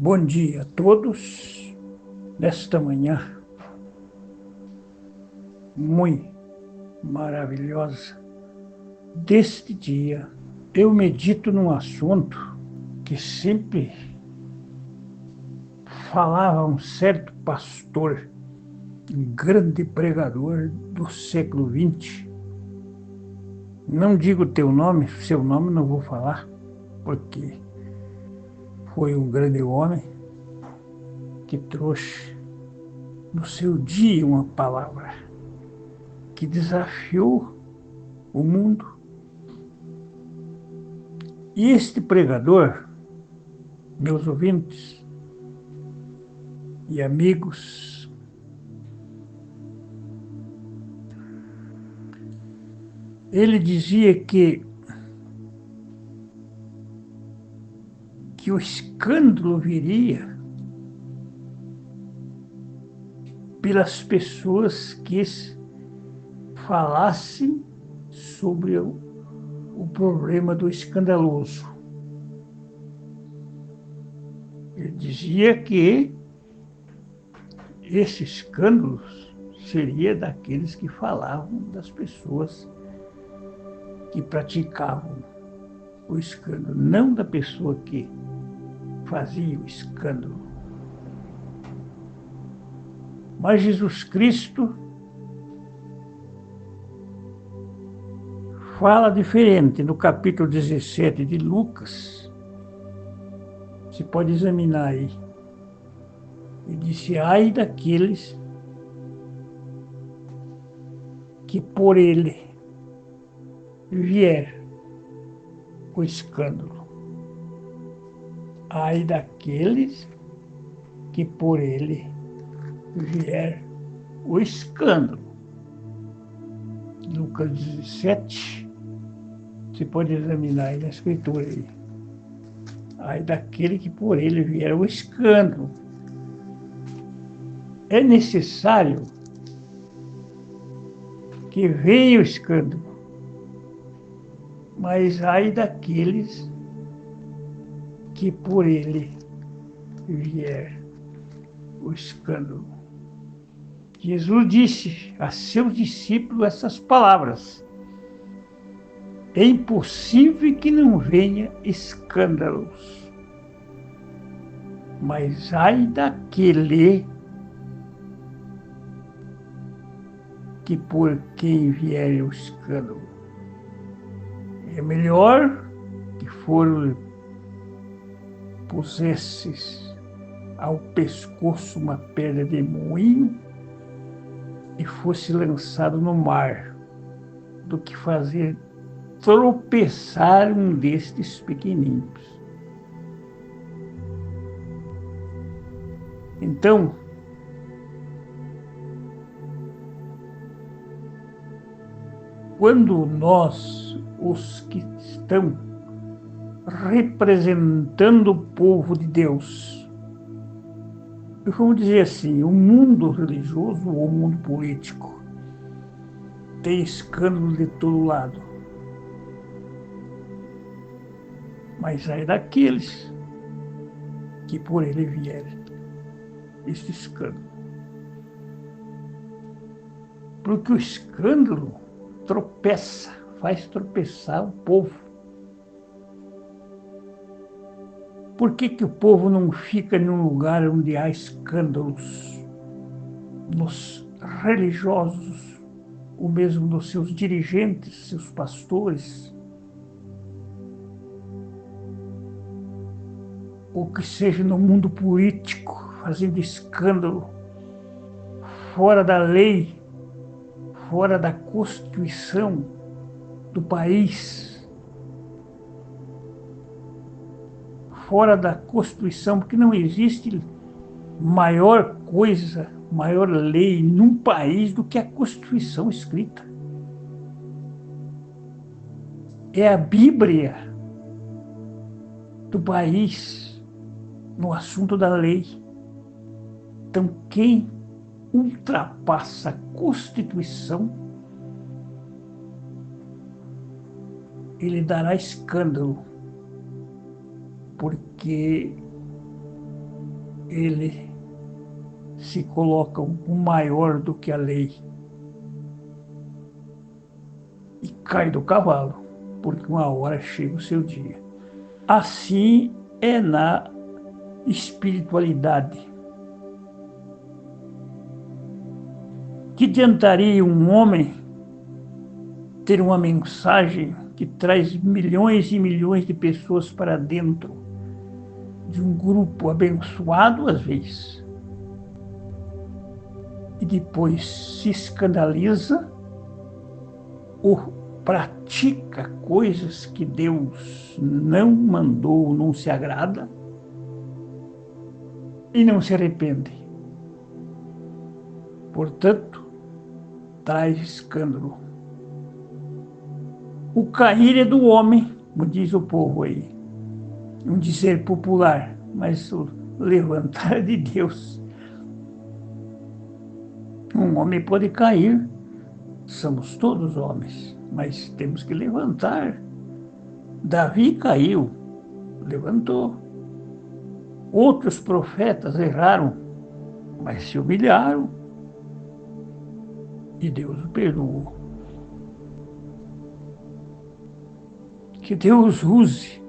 Bom dia a todos. Nesta manhã muito maravilhosa deste dia, eu medito num assunto que sempre falava um certo pastor, um grande pregador do século XX. Não digo teu nome, seu nome não vou falar, porque foi um grande homem que trouxe no seu dia uma palavra que desafiou o mundo. E este pregador, meus ouvintes e amigos, ele dizia que o escândalo viria pelas pessoas que falassem sobre o problema do escandaloso. Ele dizia que esse escândalo seria daqueles que falavam das pessoas que praticavam o escândalo, não da pessoa que fazia o escândalo. Mas Jesus Cristo fala diferente no capítulo 17 de Lucas. Você pode examinar aí. Ele disse: ai daqueles que por ele vier o escândalo. Ai daqueles que por ele vier o escândalo. Lucas 17, você pode examinar aí na escritura aí. Ai daquele que por ele vier o escândalo. É necessário que venha o escândalo, mas ai daqueles que por ele vier o escândalo. Jesus disse a seus discípulos essas palavras: é impossível que não venha escândalos, mas ai daquele que por quem vier o escândalo. É melhor que pusesses ao pescoço uma pedra de moinho e fosse lançado no mar, do que fazer tropeçar um destes pequeninos. Então, quando nós, os que estão representando o povo de Deus, vamos dizer assim, o mundo religioso ou o mundo político tem escândalo de todo lado, mas ai daqueles que por ele vier este escândalo. Porque o escândalo tropeça, faz tropeçar o povo. Por que o povo não fica num lugar onde há escândalos nos religiosos, ou mesmo nos seus dirigentes, seus pastores, ou que seja no mundo político, fazendo escândalo fora da lei, fora da Constituição do país, fora da Constituição, porque não existe maior coisa, maior lei num país do que a Constituição escrita. É a Bíblia do país no assunto da lei. Então, quem ultrapassa a Constituição, ele dará escândalo, porque ele se coloca um maior do que a lei e cai do cavalo, porque uma hora chega o seu dia. Assim é na espiritualidade. Que adiantaria um homem ter uma mensagem que traz milhões e milhões de pessoas para dentro de um grupo abençoado às vezes, e depois se escandaliza ou pratica coisas que Deus não mandou, não se agrada e não se arrepende? Portanto, traz escândalo. O cair é do homem, como diz o povo aí, um dizer popular, mas o levantar é de Deus. Um homem pode cair, somos todos homens, mas temos que levantar. Davi caiu, levantou. Outros profetas erraram, mas se humilharam e Deus o perdoou. Que Deus use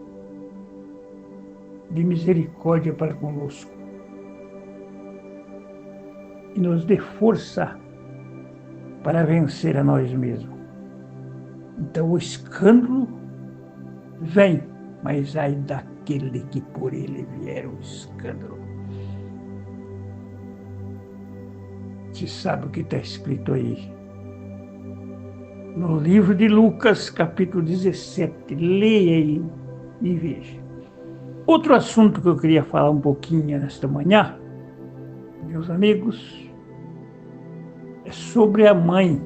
de misericórdia para conosco e nos dê força para vencer a nós mesmos. Então o escândalo vem, mas ai daquele que por ele vier o escândalo. Você sabe o que está escrito aí? No livro de Lucas, capítulo 17. Leia aí e veja. Outro assunto que eu queria falar um pouquinho nesta manhã, meus amigos, é sobre a mãe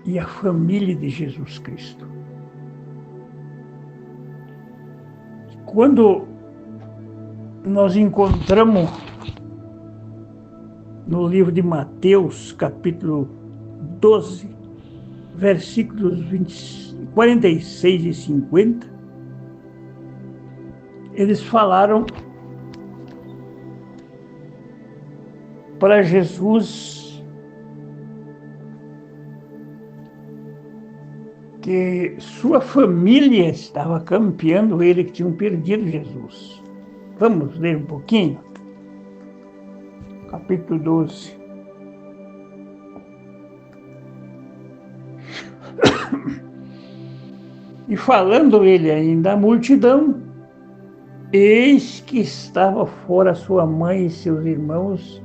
e a família de Jesus Cristo. Quando nós encontramos no livro de Mateus, capítulo 12, versículos 46 e 50, eles falaram para Jesus que sua família estava campeando ele, que tinham perdido Jesus. Vamos ler um pouquinho? Capítulo 12. E falando ele ainda à multidão, eis que estava fora sua mãe e seus irmãos,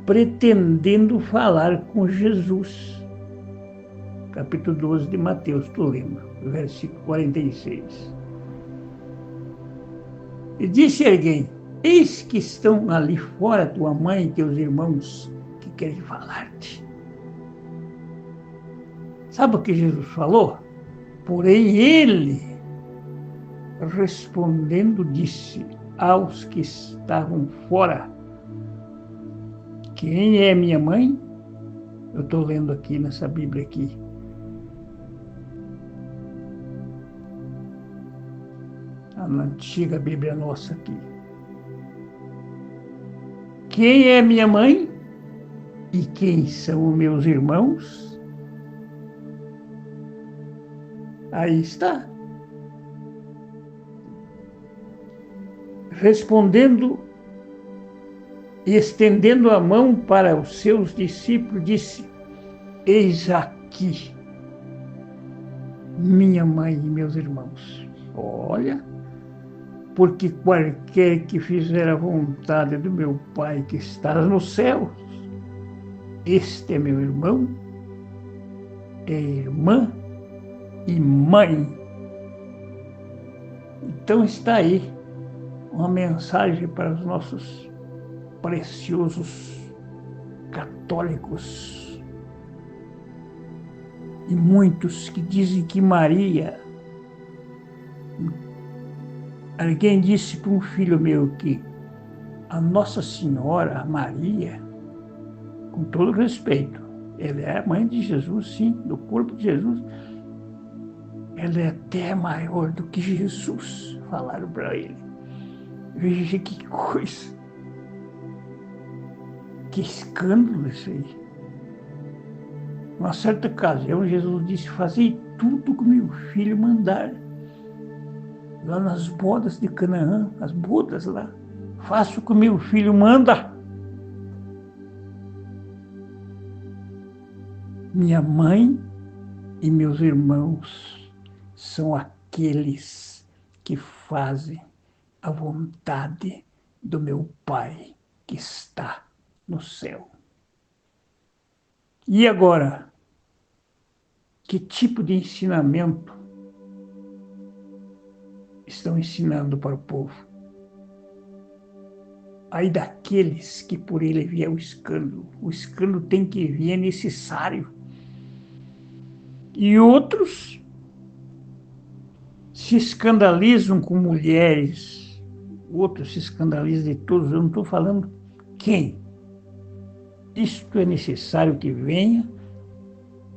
pretendendo falar com Jesus. Capítulo 12 de Mateus, tu lembra? Versículo 46. E disse alguém: eis que estão ali fora tua mãe e teus irmãos que querem falar-te. Sabe o que Jesus falou? Porém ele, respondendo, disse aos que estavam fora: quem é minha mãe? Eu estou lendo aqui nessa Bíblia aqui. Na antiga Bíblia nossa aqui. Quem é minha mãe? E quem são os meus irmãos? Aí está. Respondendo e estendendo a mão para os seus discípulos, disse: eis aqui minha mãe e meus irmãos. Olha, porque qualquer que fizer a vontade do meu Pai que está nos céus, este é meu irmão, é irmã e mãe. Então está aí uma mensagem para os nossos preciosos católicos e muitos que dizem que Maria... Alguém disse para um filho meu que a Nossa Senhora, a Maria, com todo respeito, ela é a mãe de Jesus, sim, do corpo de Jesus. Ela é até maior do que Jesus, falaram para ele. Veja que coisa, que escândalo isso aí. Uma certa ocasião, Jesus disse: fazei tudo o que meu filho mandar. Lá nas bodas de Canaã, as bodas lá, faça o que meu filho manda. Minha mãe e meus irmãos são aqueles que fazem a vontade do meu Pai que está no céu. E agora, que tipo de ensinamento estão ensinando para o povo? Aí daqueles que por ele vier o escândalo tem que vir, é necessário. E outros se escandalizam com mulheres, outros se escandalizam de todos, eu não estou falando quem. Isto é necessário que venha,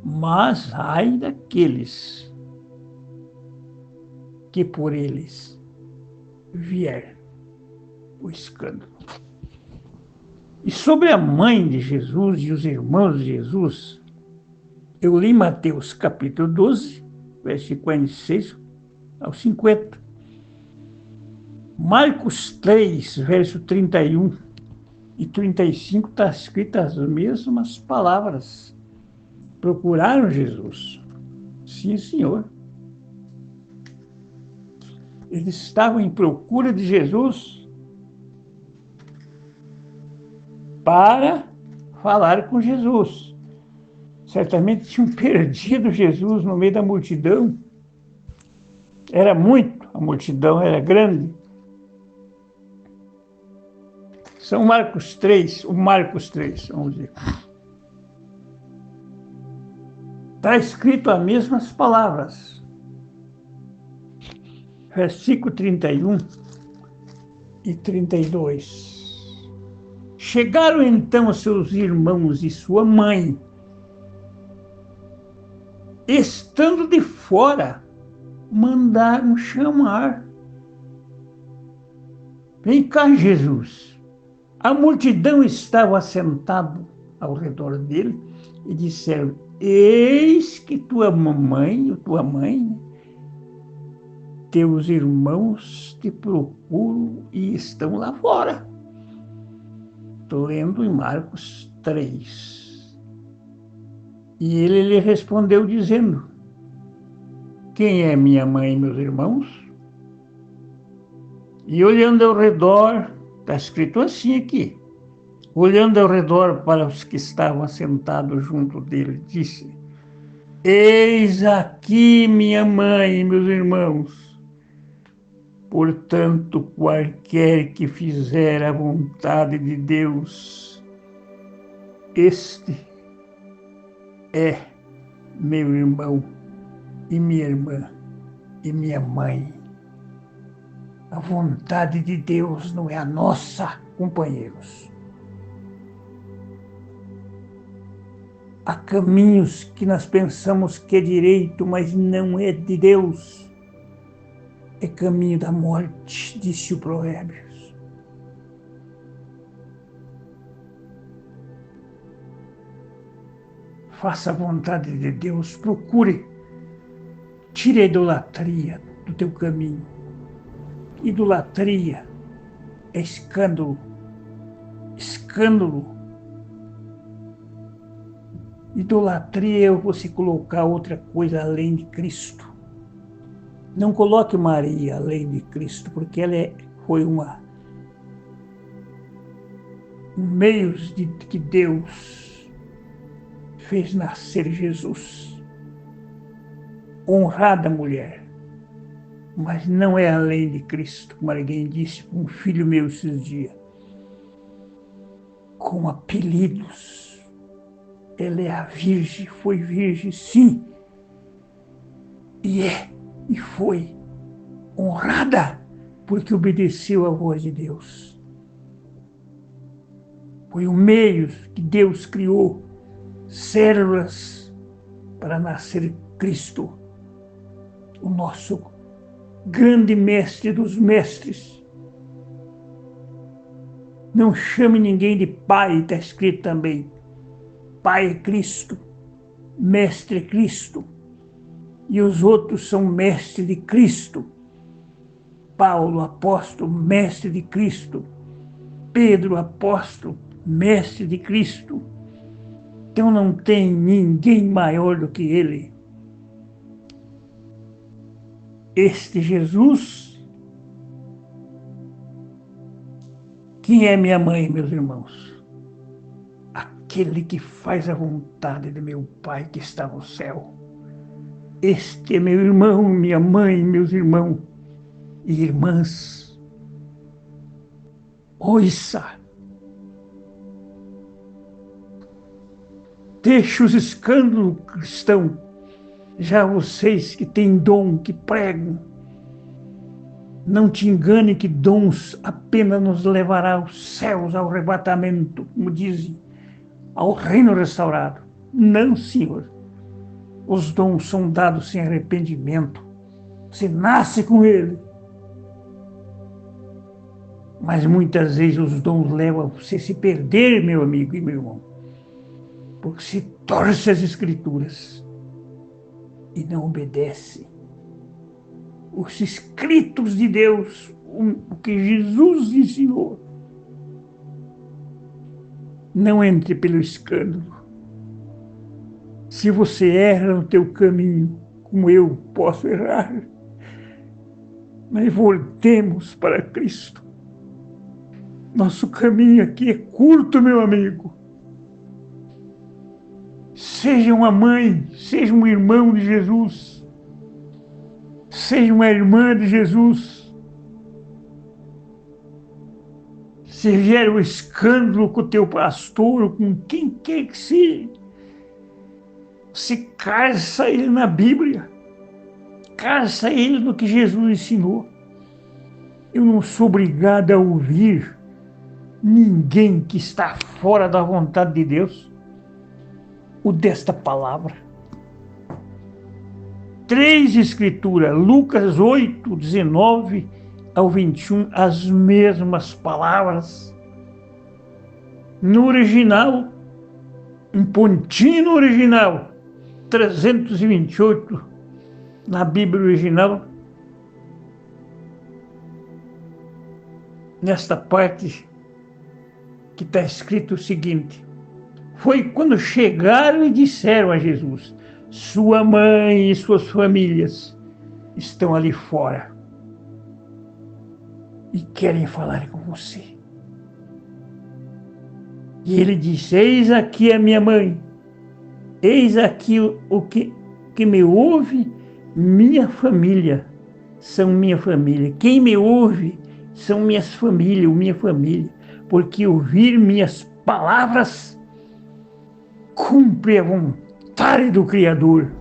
mas ai daqueles que por eles vier o escândalo. E sobre a mãe de Jesus e os irmãos de Jesus, eu li Mateus capítulo 12, versículo 46 ao 50. Marcos 3, verso 31 e 35, está escritas as mesmas palavras. Procuraram Jesus. Sim, Senhor. Eles estavam em procura de Jesus para falar com Jesus. Certamente tinham perdido Jesus no meio da multidão. Era muito, a multidão era grande. São Marcos 3, vamos dizer. Está escrito as mesmas palavras. Versículo 31 e 32. Chegaram então seus irmãos e sua mãe, estando de fora, mandaram chamar. Vem cá, Jesus. A multidão estava assentada ao redor dele e disseram: eis que tua mãe, teus irmãos te procuram e estão lá fora. Estou lendo em Marcos 3. E ele lhe respondeu dizendo: quem é minha mãe e meus irmãos? E olhando ao redor, está escrito assim aqui, olhando ao redor para os que estavam sentados junto dele, disse: eis aqui minha mãe e meus irmãos. Portanto, qualquer que fizer a vontade de Deus, este é meu irmão e minha irmã e minha mãe. A vontade de Deus não é a nossa, companheiros. Há caminhos que nós pensamos que é direito, mas não é de Deus. É caminho da morte, disse o Provérbios. Faça a vontade de Deus, procure, tire a idolatria do teu caminho. Idolatria é escândalo. Escândalo. Idolatria é você colocar outra coisa além de Cristo. Não coloque Maria além de Cristo, porque ela foi um meio de que Deus fez nascer Jesus. Honrada mulher, mas não é além de Cristo, como alguém disse, um filho meu esses dias, com apelidos. Ela é a virgem, foi virgem, sim, e foi honrada, porque obedeceu à voz de Deus. Foi o meio que Deus criou, células, para nascer Cristo, o nosso grande mestre dos mestres, Não chame ninguém de pai, está escrito também. Pai é Cristo, mestre é Cristo. E os outros são mestre de Cristo. Paulo, apóstolo, mestre de Cristo. Pedro, apóstolo, mestre de Cristo. Então não tem ninguém maior do que ele. Este Jesus, quem é minha mãe, meus irmãos? Aquele que faz a vontade de meu Pai que está no céu. Este é meu irmão, minha mãe, meus irmãos e irmãs. Ouça! Deixe os escândalos cristãos, já vocês que têm dom, que pregam. Não te engane que dons apenas nos levará aos céus, ao arrebatamento, como dizem, ao reino restaurado. Não, Senhor. Os dons são dados sem arrependimento. Você nasce com ele. Mas muitas vezes os dons levam você a se perder, meu amigo e meu irmão. Porque se torce as Escrituras e não obedece. Os escritos de Deus, o que Jesus ensinou. Não entre pelo escândalo. Se você erra no teu caminho, como eu posso errar, mas voltemos para Cristo. Nosso caminho aqui é curto, meu amigo. Seja uma mãe, seja um irmão de Jesus, seja uma irmã de Jesus. Se vier o escândalo com o teu pastor, ou com quem quer que seja, se calça ele na Bíblia, calça ele no que Jesus ensinou. Eu não sou obrigado a ouvir ninguém que está fora da vontade de Deus, o desta palavra. 3 escrituras, Lucas 8, 19 ao 21, as mesmas palavras. No original, um pontinho no original, 328 na Bíblia original. Nesta parte que está escrito o seguinte: foi quando chegaram e disseram a Jesus: sua mãe e suas famílias estão ali fora e querem falar com você. E ele disse: eis aqui a minha mãe, eis aqui o que me ouve, minha família, são minha família. Quem me ouve são minhas famílias, minha família, porque ouvir minhas palavras cumpre a vontade do Criador.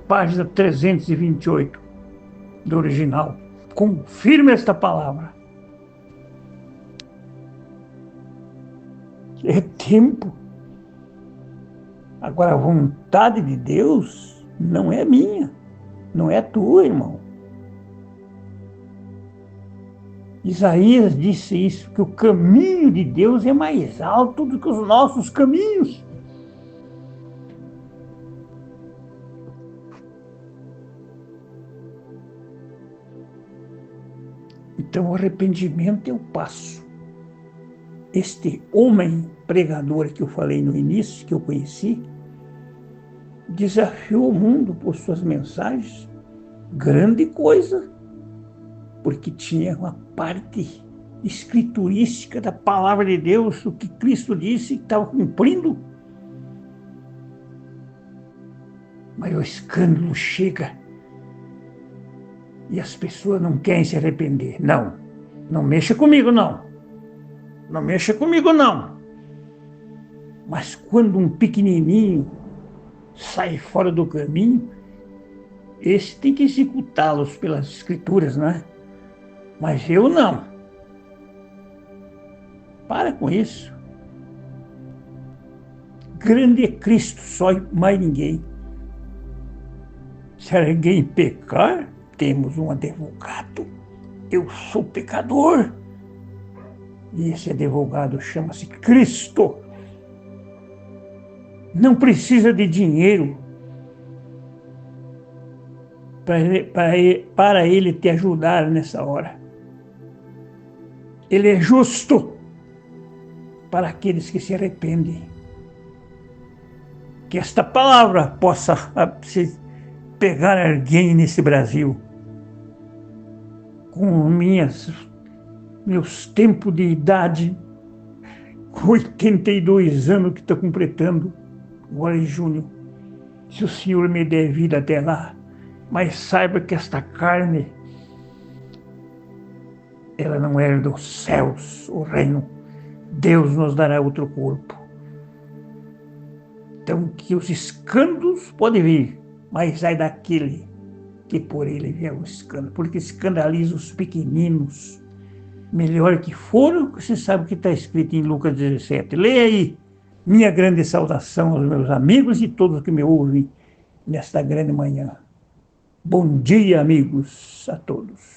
Página 328 do original. Confirma esta palavra. É tempo. Agora, a vontade de Deus não é minha, não é tua, irmão. Isaías disse isso, que o caminho de Deus é mais alto do que os nossos caminhos. Então, o arrependimento é o passo. Este homem pregador que eu falei no início, que eu conheci, desafiou o mundo por suas mensagens. Grande coisa, porque tinha uma parte escriturística da palavra de Deus, o que Cristo disse que estava cumprindo. Mas o escândalo chega e as pessoas não querem se arrepender. Não, não mexa comigo, não. Não mexa comigo, não. Mas quando um pequenininho sai fora do caminho, esse tem que executá-los pelas escrituras, né? Mas eu não. Para com isso. Grande é Cristo, só mais ninguém. Se alguém pecar, temos um advogado. Eu sou pecador. E esse advogado chama-se Cristo. Não precisa de dinheiro para ele te ajudar nessa hora. Ele é justo para aqueles que se arrependem. Que esta palavra possa pegar alguém nesse Brasil. Com meus tempos de idade, com 82 anos que estou completando, agora em junho. Se o Senhor me der vida até lá, mas saiba que esta carne, ela não é dos céus, o reino. Deus nos dará outro corpo. Então, que os escândalos podem vir, mas sai daquele que por ele vier o escândalo, porque escandaliza os pequeninos. Melhor que foram, você sabe o que está escrito em Lucas 17. Leia aí. Minha grande saudação aos meus amigos e todos que me ouvem nesta grande manhã. Bom dia, amigos, a todos.